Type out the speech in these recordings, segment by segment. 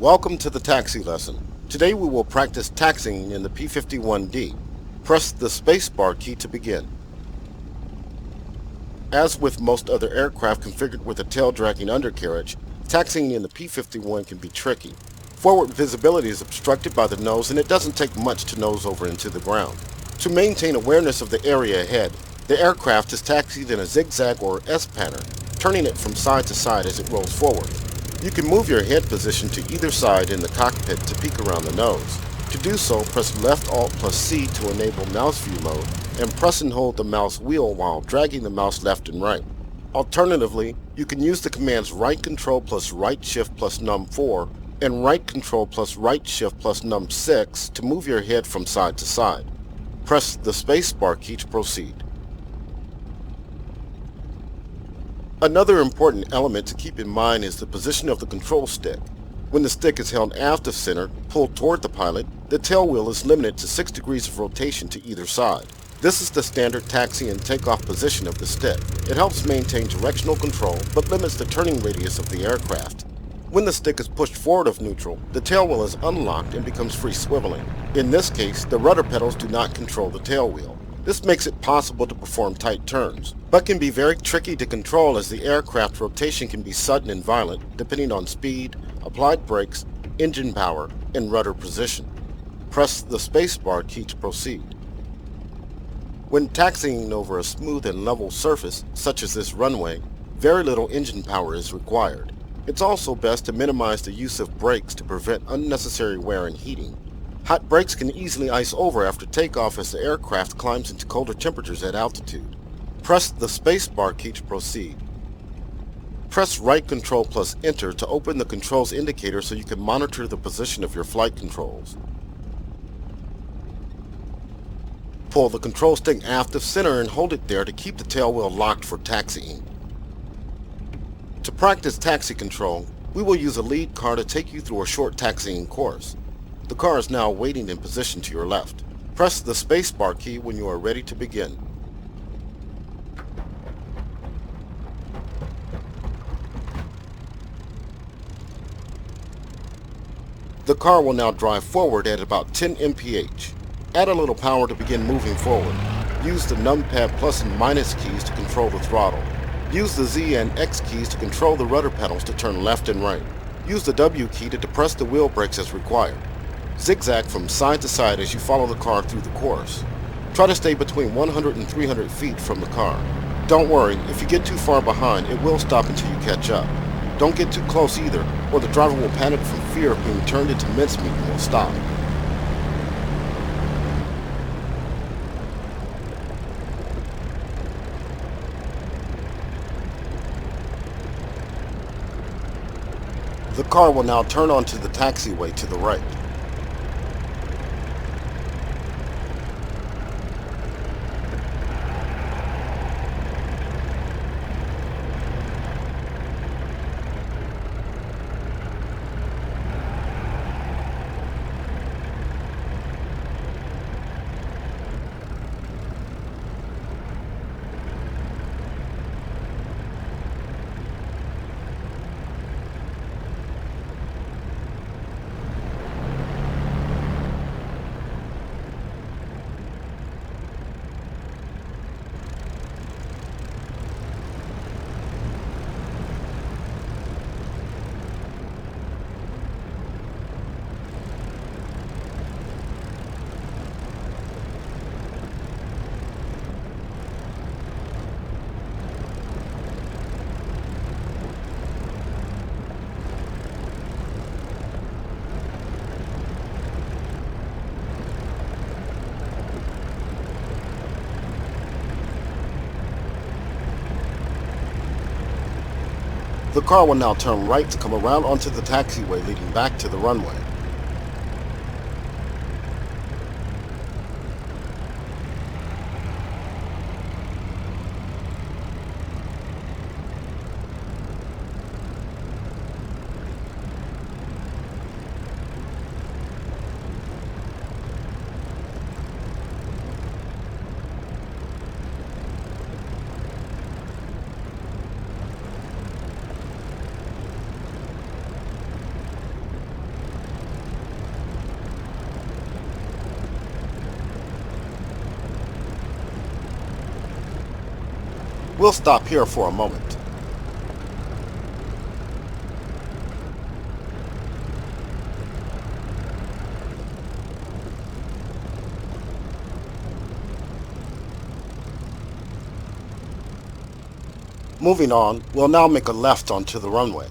Welcome to the taxi lesson. Today we will practice taxiing in the P-51D. Press the spacebar key to begin. As with most other aircraft configured with a tail-dragging undercarriage, taxiing in the P-51 can be tricky. Forward visibility is obstructed by the nose and it doesn't take much to nose over into the ground. To maintain awareness of the area ahead, the aircraft is taxied in a zigzag or S pattern, turning it from side to side as it rolls forward. You can move your head position to either side in the cockpit to peek around the nose. To do so, press left Alt plus C to enable mouse view mode, and press and hold the mouse wheel while dragging the mouse left and right. Alternatively, you can use the commands right control plus right shift plus num 4 and right control plus right shift plus num 6 to move your head from side to side. Press the spacebar key to proceed. Another important element to keep in mind is the position of the control stick. When the stick is held aft of center, pulled toward the pilot, the tail wheel is limited to 6 degrees of rotation to either side. This is the standard taxi and takeoff position of the stick. It helps maintain directional control, but limits the turning radius of the aircraft. When the stick is pushed forward of neutral, the tail wheel is unlocked and becomes free swiveling. In this case, the rudder pedals do not control the tail wheel. This makes it possible to perform tight turns, but can be very tricky to control as the aircraft rotation can be sudden and violent depending on speed, applied brakes, engine power, and rudder position. Press the spacebar key to proceed. When taxiing over a smooth and level surface, such as this runway, very little engine power is required. It's also best to minimize the use of brakes to prevent unnecessary wear and heating. Hot brakes can easily ice over after takeoff as the aircraft climbs into colder temperatures at altitude. Press the spacebar key to proceed. Press right control plus enter to open the controls indicator so you can monitor the position of your flight controls. Pull the control stick aft of center and hold it there to keep the tail wheel locked for taxiing. To practice taxi control, we will use a lead car to take you through a short taxiing course. The car is now waiting in position to your left. Press the spacebar key when you are ready to begin. The car will now drive forward at about 10 mph. Add a little power to begin moving forward. Use the numpad plus and minus keys to control the throttle. Use the Z and X keys to control the rudder pedals to turn left and right. Use the W key to depress the wheel brakes as required. Zigzag from side to side as you follow the car through the course. Try to stay between 100 and 300 feet from the car. Don't worry, if you get too far behind, it will stop until you catch up. Don't get too close either, or the driver will panic from fear of being turned into mincemeat and will stop. The car will now turn onto the taxiway to the right. The car will now turn right to come around onto the taxiway leading back to the runway. We'll stop here for a moment. Moving on, we'll now make a left onto the runway.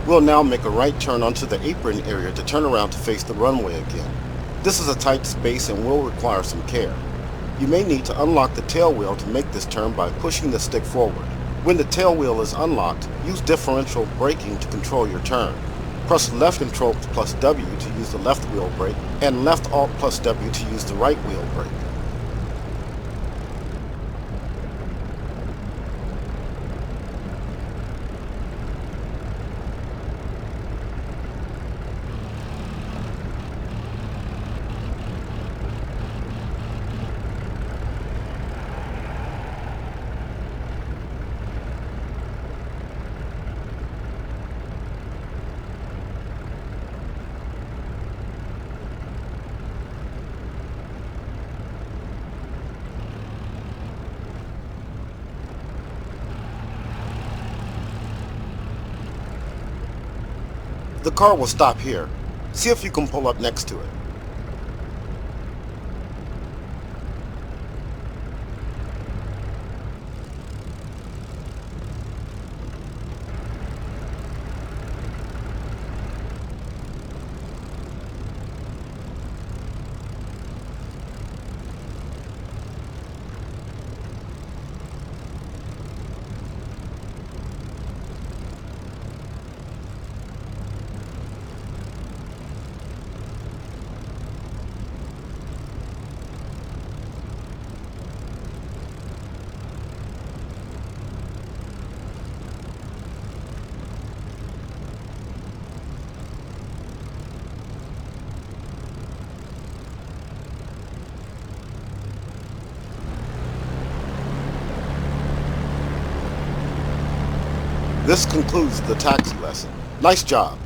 We'll now make a right turn onto the apron area to turn around to face the runway again. This is a tight space and will require some care. You may need to unlock the tail wheel to make this turn by pushing the stick forward. When the tail wheel is unlocked, use differential braking to control your turn. Press left control plus W to use the left wheel brake, and left alt plus W to use the right wheel brake. The car will stop here. See if you can pull up next to it. This concludes the taxi lesson. Nice job.